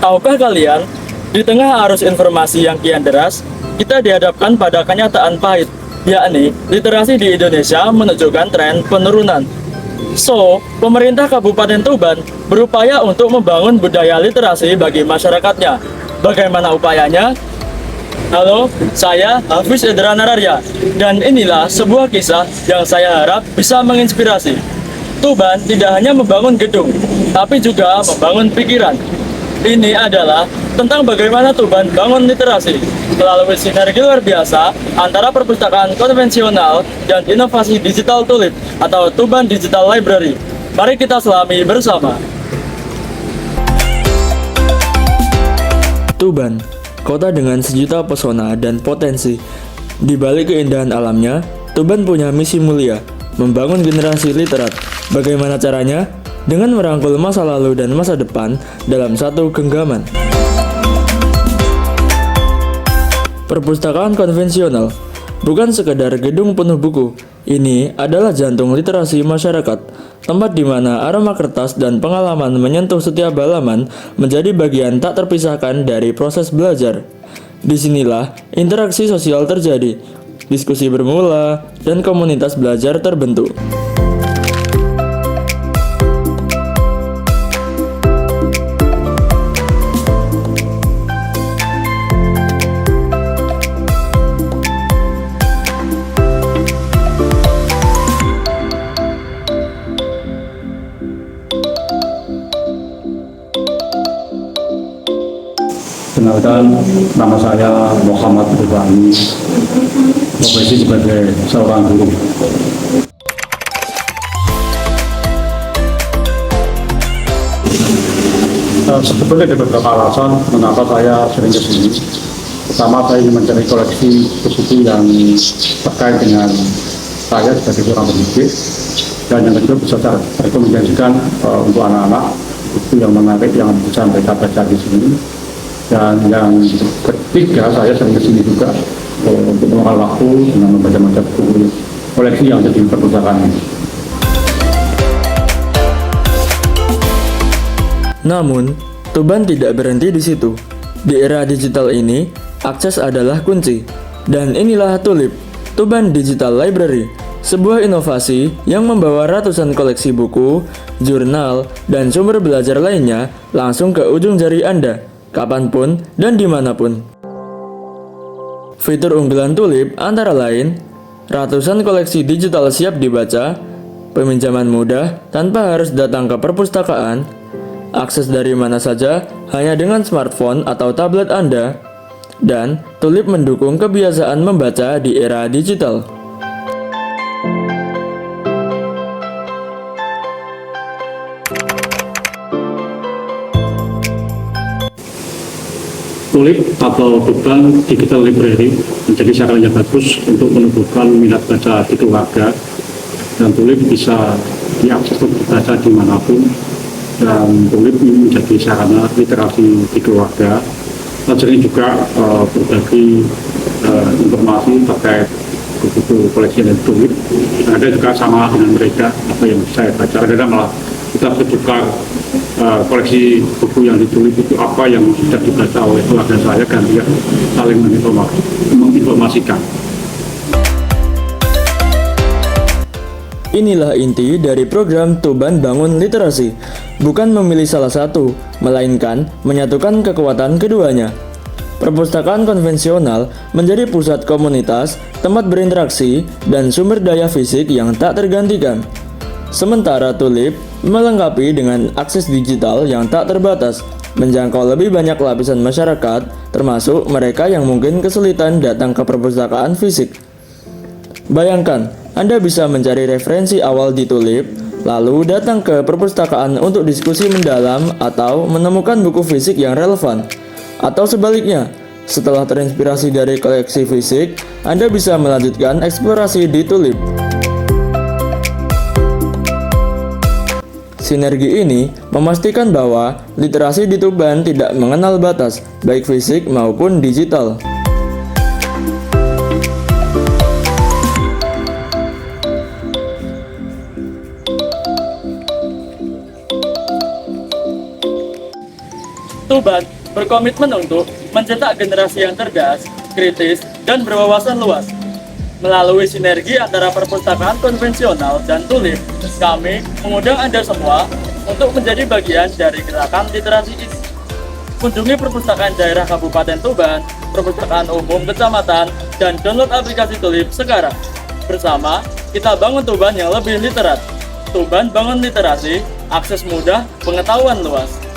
Tahukah kalian, di tengah arus informasi yang kian deras, kita dihadapkan pada kenyataan pahit, yakni literasi di Indonesia menunjukkan tren penurunan. So, pemerintah Kabupaten Tuban berupaya untuk membangun budaya literasi bagi masyarakatnya. Bagaimana upayanya? Halo, saya Hafiz Edra Nararya, dan inilah sebuah kisah yang saya harap bisa menginspirasi. Tuban tidak hanya membangun gedung, tapi juga membangun pikiran. Ini adalah tentang bagaimana Tuban bangun literasi melalui sinergi luar biasa antara perpustakaan konvensional dan inovasi digital Tulip atau Tuban Digital Library. Mari kita selami bersama. Tuban, kota dengan sejuta pesona dan potensi. Di balik keindahan alamnya, Tuban punya misi mulia, membangun generasi literat. Bagaimana caranya? Dengan merangkul masa lalu dan masa depan dalam satu genggaman. Perpustakaan konvensional bukan sekedar gedung penuh buku. Ini adalah jantung literasi masyarakat, tempat di mana aroma kertas dan pengalaman menyentuh setiap halaman menjadi bagian tak terpisahkan dari proses belajar. Disinilah interaksi sosial terjadi, diskusi bermula, dan komunitas belajar terbentuk. Kenalkan, nama saya Muhammad Rubani, profesi sebagai seorang guru. Sebetulnya ada beberapa alasan mengapa saya sering ke sini. Pertama, saya ingin mencari koleksi buku yang terkait dengan saya sebagai seorang pendidik, dan yang kedua bisa saya rekomendasikan untuk anak-anak buku yang menarik yang bisa mereka baca di sini. Dan yang ketiga, saya sering kesini juga untuk meluangkan waktu dengan membaca buku koleksi yang ada di perpustakaan ini. Namun, Tuban tidak berhenti di situ. Di era digital ini, akses adalah kunci. Dan inilah Tulip, Tuban Digital Library, sebuah inovasi yang membawa ratusan koleksi buku, jurnal, dan sumber belajar lainnya langsung ke ujung jari Anda, kapanpun dan dimanapun. Fitur unggulan Tulip antara lain, ratusan koleksi digital siap dibaca, peminjaman mudah tanpa harus datang ke perpustakaan, akses dari mana saja hanya dengan smartphone atau tablet Anda, dan Tulip mendukung kebiasaan membaca di era digital. Tulip atau Tuban Digital Library menjadi sarana yang bagus untuk menumbuhkan minat baca di keluarga, dan Tulip bisa diakses untuk dibaca dimanapun, dan Tulip ini menjadi sarana literasi di keluarga. Dan sering juga berbagi informasi terkait buku koleksi dari Tulip. Ada juga sama dengan mereka apa yang saya baca, ada malah kita bertukar koleksi buku yang ditulis itu apa yang sudah dibaca oleh keluarga saya, dan dia saling menginformasikan. Inilah inti dari program Tuban Bangun Literasi, bukan memilih salah satu, melainkan menyatukan kekuatan keduanya. Perpustakaan konvensional menjadi pusat komunitas, tempat berinteraksi, dan sumber daya fisik yang tak tergantikan. Sementara Tulip melengkapi dengan akses digital yang tak terbatas, menjangkau lebih banyak lapisan masyarakat, termasuk mereka yang mungkin kesulitan datang ke perpustakaan fisik. Bayangkan, Anda bisa mencari referensi awal di Tulip, lalu datang ke perpustakaan untuk diskusi mendalam atau menemukan buku fisik yang relevan. Atau sebaliknya, setelah terinspirasi dari koleksi fisik, Anda bisa melanjutkan eksplorasi di Tulip. Sinergi ini memastikan bahwa literasi di Tuban tidak mengenal batas, baik fisik maupun digital. Tuban berkomitmen untuk mencetak generasi yang cerdas, kritis, dan berwawasan luas. Melalui sinergi antara perpustakaan konvensional dan Tulip, kami mengundang Anda semua untuk menjadi bagian dari gerakan literasi ini. Kunjungi perpustakaan daerah Kabupaten Tuban, perpustakaan umum kecamatan, dan download aplikasi Tulip sekarang. Bersama, kita bangun Tuban yang lebih literat. Tuban bangun literasi, akses mudah, pengetahuan luas.